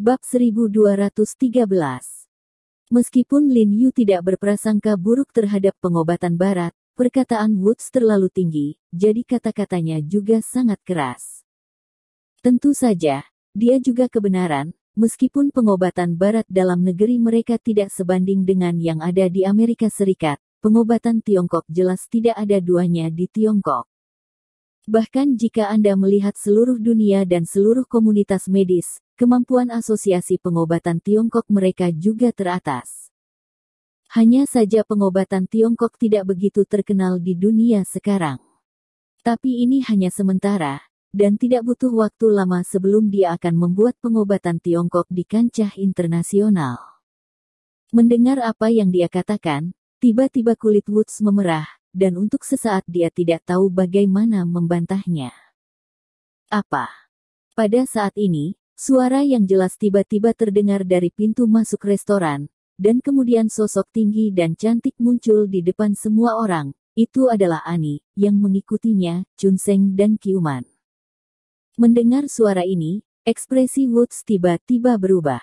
Bab 1213. Meskipun Lin Yu tidak berprasangka buruk terhadap pengobatan barat, perkataan Woods terlalu tinggi, jadi kata-katanya juga sangat keras. Tentu saja, dia juga kebenaran, meskipun pengobatan barat dalam negeri mereka tidak sebanding dengan yang ada di Amerika Serikat, pengobatan Tiongkok jelas tidak ada duanya di Tiongkok. Bahkan jika Anda melihat seluruh dunia dan seluruh komunitas medis, kemampuan asosiasi pengobatan Tiongkok mereka juga teratas. Hanya saja pengobatan Tiongkok tidak begitu terkenal di dunia sekarang. Tapi ini hanya sementara, dan tidak butuh waktu lama sebelum dia akan membuat pengobatan Tiongkok di kancah internasional. Mendengar apa yang dia katakan, tiba-tiba kulit Woods memerah, dan untuk sesaat dia tidak tahu bagaimana membantahnya. Apa? Pada saat ini, suara yang jelas tiba-tiba terdengar dari pintu masuk restoran, dan kemudian sosok tinggi dan cantik muncul di depan semua orang. Itu adalah Annie, yang mengikutinya, Chun Seng dan Kiuman. Mendengar suara ini, ekspresi Woods tiba-tiba berubah.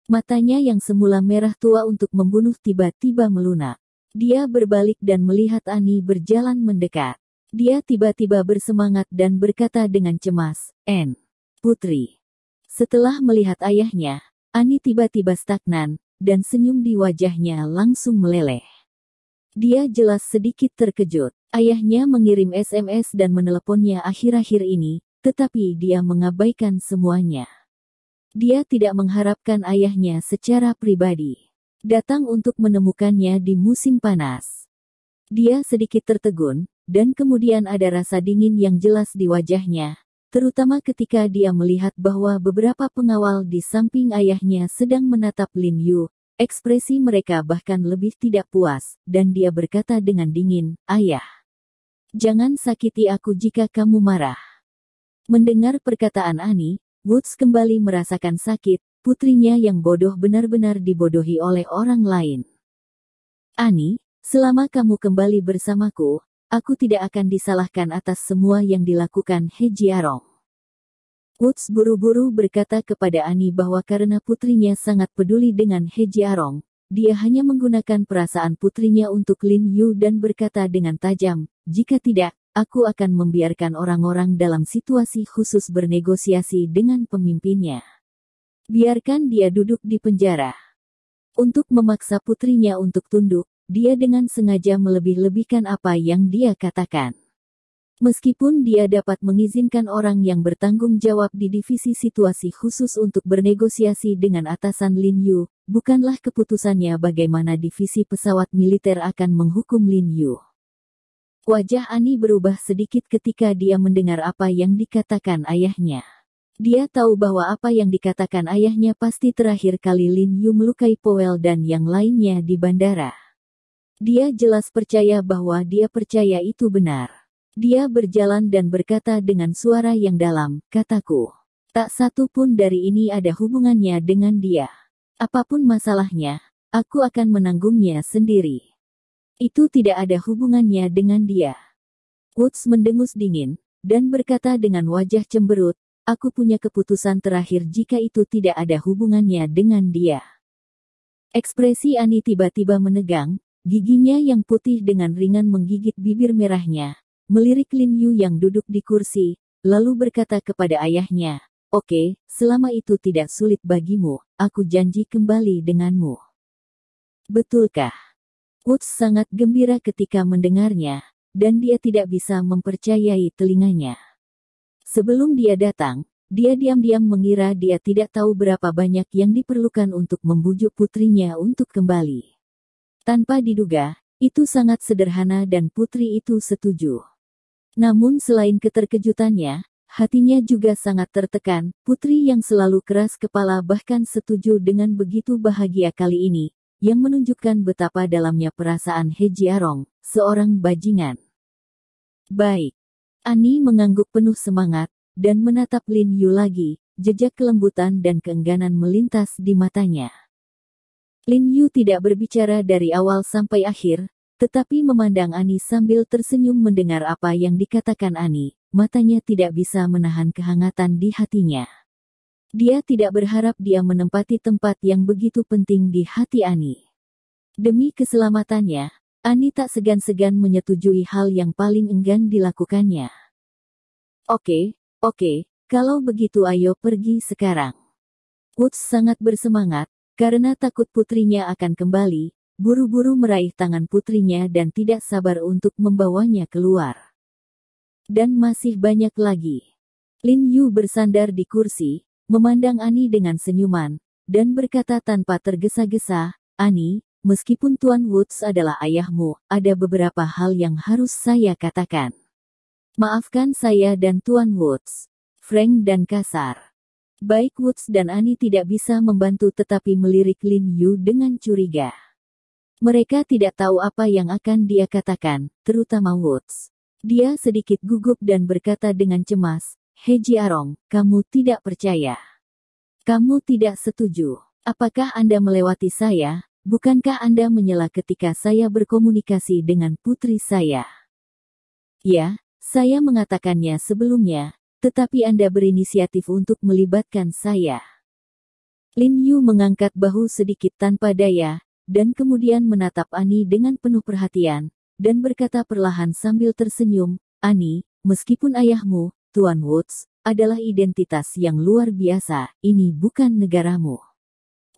Matanya yang semula merah tua untuk membunuh tiba-tiba melunak. Dia berbalik dan melihat Annie berjalan mendekat. Dia tiba-tiba bersemangat dan berkata dengan cemas, Putri. Setelah melihat ayahnya, Annie tiba-tiba stagnan, dan senyum di wajahnya langsung meleleh. Dia jelas sedikit terkejut. Ayahnya mengirim SMS dan meneleponnya akhir-akhir ini, tetapi dia mengabaikan semuanya. Dia tidak mengharapkan ayahnya secara pribadi datang untuk menemukannya di musim panas. Dia sedikit tertegun, dan kemudian ada rasa dingin yang jelas di wajahnya, terutama ketika dia melihat bahwa beberapa pengawal di samping ayahnya sedang menatap Lin Yu. Ekspresi mereka bahkan lebih tidak puas, dan dia berkata dengan dingin, "Ayah, jangan sakiti aku jika kamu marah." Mendengar perkataan Annie, Woods kembali merasakan sakit. Putrinya yang bodoh benar-benar dibodohi oleh orang lain. Annie, selama kamu kembali bersamaku, aku tidak akan disalahkan atas semua yang dilakukan He Jiarong. Woods buru-buru berkata kepada Annie bahwa karena putrinya sangat peduli dengan He Jiarong, dia hanya menggunakan perasaan putrinya untuk Lin Yu dan berkata dengan tajam, "Jika tidak, aku akan membiarkan orang-orang dalam situasi khusus bernegosiasi dengan pemimpinnya. Biarkan dia duduk di penjara." Untuk memaksa putrinya untuk tunduk, dia dengan sengaja melebih-lebihkan apa yang dia katakan. Meskipun dia dapat mengizinkan orang yang bertanggung jawab di divisi situasi khusus untuk bernegosiasi dengan atasan Lin Yu, bukanlah keputusannya bagaimana divisi pesawat militer akan menghukum Lin Yu. Wajah Annie berubah sedikit ketika dia mendengar apa yang dikatakan ayahnya. Dia tahu bahwa apa yang dikatakan ayahnya pasti terakhir kali Lin Yu melukai Powell dan yang lainnya di bandara. Dia jelas percaya bahwa dia percaya itu benar. Dia berjalan dan berkata dengan suara yang dalam, "Kataku, tak satu pun dari ini ada hubungannya dengan dia. Apapun masalahnya, aku akan menanggungnya sendiri. Itu tidak ada hubungannya dengan dia." Woods mendengus dingin, dan berkata dengan wajah cemberut, "Aku punya keputusan terakhir jika itu tidak ada hubungannya dengan dia." Ekspresi Annie tiba-tiba menegang, giginya yang putih dengan ringan menggigit bibir merahnya, melirik Lin Yu yang duduk di kursi, lalu berkata kepada ayahnya, "Oke, selama itu tidak sulit bagimu, aku janji kembali denganmu." Betulkah? Woods sangat gembira ketika mendengarnya, dan dia tidak bisa mempercayai telinganya. Sebelum dia datang, dia diam-diam mengira dia tidak tahu berapa banyak yang diperlukan untuk membujuk putrinya untuk kembali. Tanpa diduga, itu sangat sederhana dan putri itu setuju. Namun selain keterkejutannya, hatinya juga sangat tertekan. Putri yang selalu keras kepala bahkan setuju dengan begitu bahagia kali ini, yang menunjukkan betapa dalamnya perasaan He Jiarong, seorang bajingan. Baik. Annie mengangguk penuh semangat, dan menatap Lin Yu lagi, jejak kelembutan dan keengganan melintas di matanya. Lin Yu tidak berbicara dari awal sampai akhir, tetapi memandang Annie sambil tersenyum mendengar apa yang dikatakan Annie, matanya tidak bisa menahan kehangatan di hatinya. Dia tidak berharap dia menempati tempat yang begitu penting di hati Annie. Demi keselamatannya, Annie tak segan-segan menyetujui hal yang paling enggan dilakukannya. Oke, kalau begitu ayo pergi sekarang. Woods sangat bersemangat, karena takut putrinya akan kembali, buru-buru meraih tangan putrinya dan tidak sabar untuk membawanya keluar. Dan masih banyak lagi. Lin Yu bersandar di kursi, memandang Annie dengan senyuman, dan berkata tanpa tergesa-gesa, Annie, meskipun Tuan Woods adalah ayahmu, ada beberapa hal yang harus saya katakan. Maafkan saya dan Tuan Woods. Frank dan kasar. Baik Woods dan Annie tidak bisa membantu tetapi melirik Lin Yu dengan curiga. Mereka tidak tahu apa yang akan dia katakan, terutama Woods. Dia sedikit gugup dan berkata dengan cemas, He Jiarong, kamu tidak percaya. Kamu tidak setuju. Apakah Anda melewati saya? Bukankah Anda menyela ketika saya berkomunikasi dengan putri saya? Ya, saya mengatakannya sebelumnya, tetapi Anda berinisiatif untuk melibatkan saya. Lin Yu mengangkat bahu sedikit tanpa daya, dan kemudian menatap Annie dengan penuh perhatian, dan berkata perlahan sambil tersenyum, Annie, meskipun ayahmu, Tuan Woods, adalah identitas yang luar biasa, ini bukan negaramu.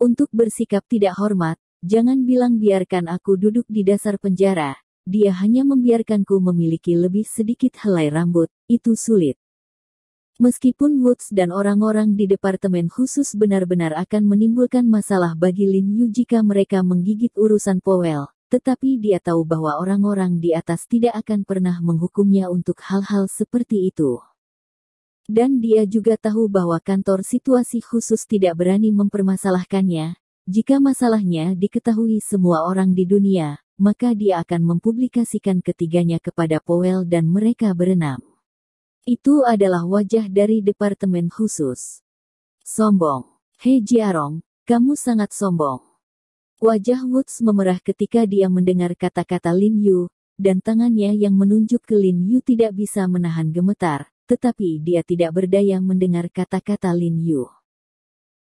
Untuk bersikap tidak hormat, jangan bilang biarkan aku duduk di dasar penjara. Dia hanya membiarkanku memiliki lebih sedikit helai rambut, itu sulit. Meskipun Woods dan orang-orang di departemen khusus benar-benar akan menimbulkan masalah bagi Lin Yu jika mereka menggigit urusan Powell, tetapi dia tahu bahwa orang-orang di atas tidak akan pernah menghukumnya untuk hal-hal seperti itu. Dan dia juga tahu bahwa kantor situasi khusus tidak berani mempermasalahkannya. Jika masalahnya diketahui semua orang di dunia, maka dia akan mempublikasikan ketiganya kepada Powell dan mereka berenam. Itu adalah wajah dari departemen khusus. Sombong. He Jiarong, kamu sangat sombong. Wajah Woods memerah ketika dia mendengar kata-kata Lin Yu, dan tangannya yang menunjuk ke Lin Yu tidak bisa menahan gemetar, tetapi dia tidak berdaya mendengar kata-kata Lin Yu.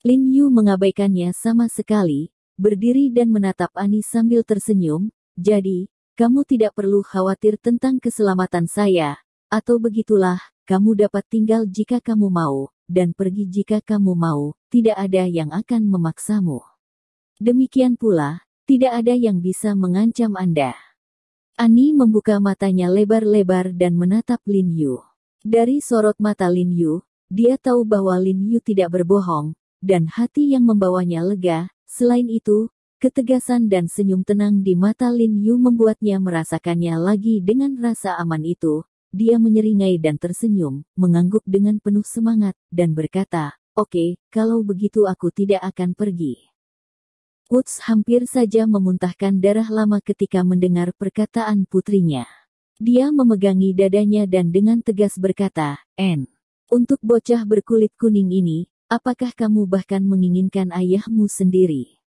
Lin Yu mengabaikannya sama sekali, berdiri dan menatap Annie sambil tersenyum, jadi, kamu tidak perlu khawatir tentang keselamatan saya, atau begitulah, kamu dapat tinggal jika kamu mau, dan pergi jika kamu mau, tidak ada yang akan memaksamu. Demikian pula, tidak ada yang bisa mengancam Anda. Annie membuka matanya lebar-lebar dan menatap Lin Yu. Dari sorot mata Lin Yu, dia tahu bahwa Lin Yu tidak berbohong, dan hati yang membawanya lega. Selain itu, ketegasan dan senyum tenang di mata Lin Yu membuatnya merasakannya lagi dengan rasa aman itu. Dia menyeringai dan tersenyum, mengangguk dengan penuh semangat, dan berkata, Oke, kalau begitu aku tidak akan pergi. Woods hampir saja memuntahkan darah lama ketika mendengar perkataan putrinya. Dia memegangi dadanya dan dengan tegas berkata, untuk bocah berkulit kuning ini, apakah kamu bahkan menginginkan ayahmu sendiri?